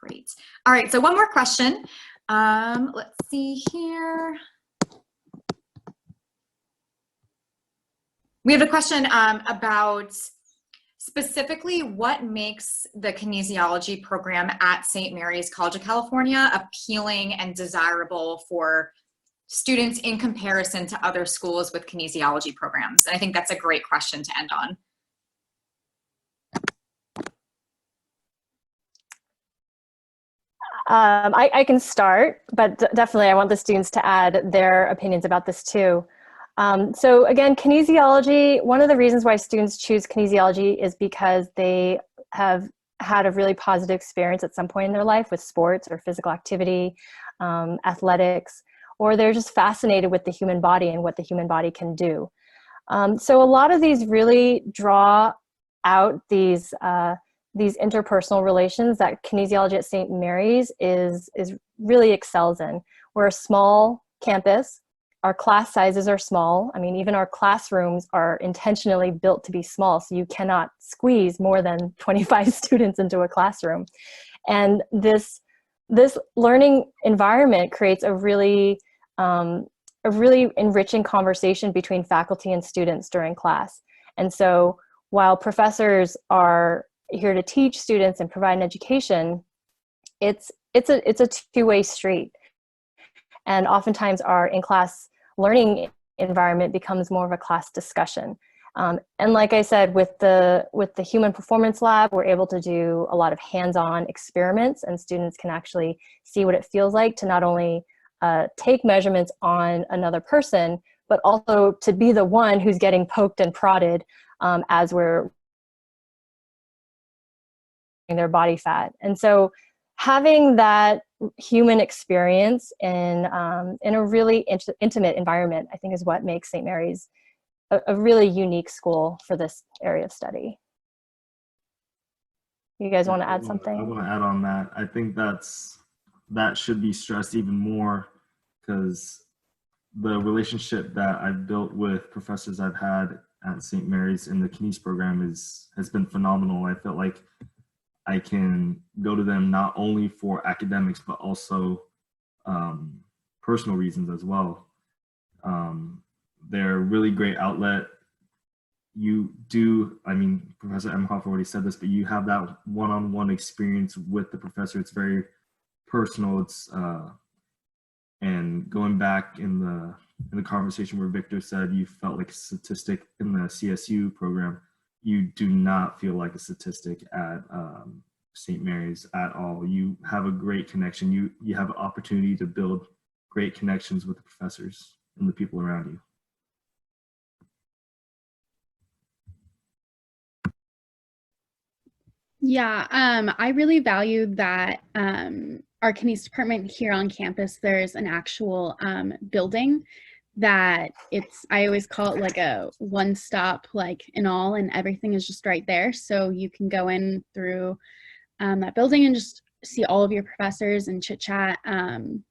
Great. All right, so one more question. Let's see here. We have a question about specifically what makes the kinesiology program at St. Mary's College of California appealing and desirable for students in comparison to other schools with kinesiology programs. And I think that's a great question to end on. I can start, but definitely I want the students to add their opinions about this too. So again, kinesiology, one of the reasons why students choose kinesiology is because they have had a really positive experience at some point in their life with sports or physical activity, athletics, or they're just fascinated with the human body and what the human body can do. So a lot of these really draw out these interpersonal relations that kinesiology at St. Mary's is really excels in. We're a small campus. Our class sizes are small. I mean, even our classrooms are intentionally built to be small, so you cannot squeeze more than 25 students into a classroom. And this learning environment creates a really enriching conversation between faculty and students during class. And so while professors are here to teach students and provide an education, it's a two-way street. And oftentimes our in-class learning environment becomes more of a class discussion. And like I said, with the Human Performance Lab, we're able to do a lot of hands-on experiments, and students can actually see what it feels like to not only take measurements on another person, but also to be the one who's getting poked and prodded as we're their body fat. And so having that human experience in a really intimate environment, I think, is what makes St. Mary's a really unique school for this area of study. You guys want to add something? I want to add on that. I think that should be stressed even more, because the relationship that I've built with professors I've had at St. Mary's in the KINES program has been phenomenal. I felt like I can go to them not only for academics, but also personal reasons as well. They're a really great outlet. You do, I mean, Professor Emhoff already said this, but you have that one-on-one experience with the professor. It's very personal. It's and going back in the conversation where Victor said you felt like a statistic in the CSU program, you do not feel like a statistic at St. Mary's at all. You have a great connection. You have an opportunity to build great connections with the professors and the people around you. Yeah, I really value that our KINES department here on campus, there's an actual building that I always call it like a one-stop, like in all, and everything is just right there. So you can go in through that building and just see all of your professors and chit chat,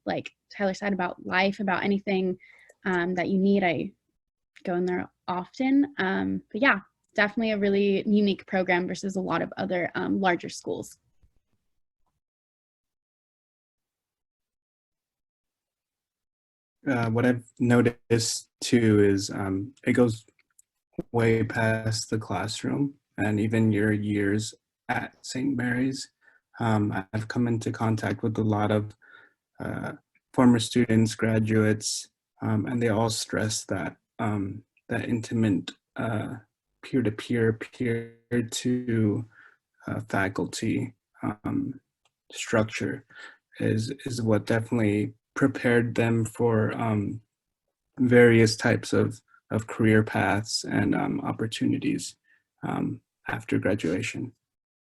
like Tyler said, about life, about anything that you need. I go in there often, but yeah, definitely a really unique program versus a lot of other larger schools. What I've noticed too is it goes way past the classroom and even your years at St. Mary's. I've come into contact with a lot of former students, graduates, and they all stress that that intimate peer-to-peer, peer-to faculty structure is what definitely prepared them for various types of career paths and opportunities after graduation.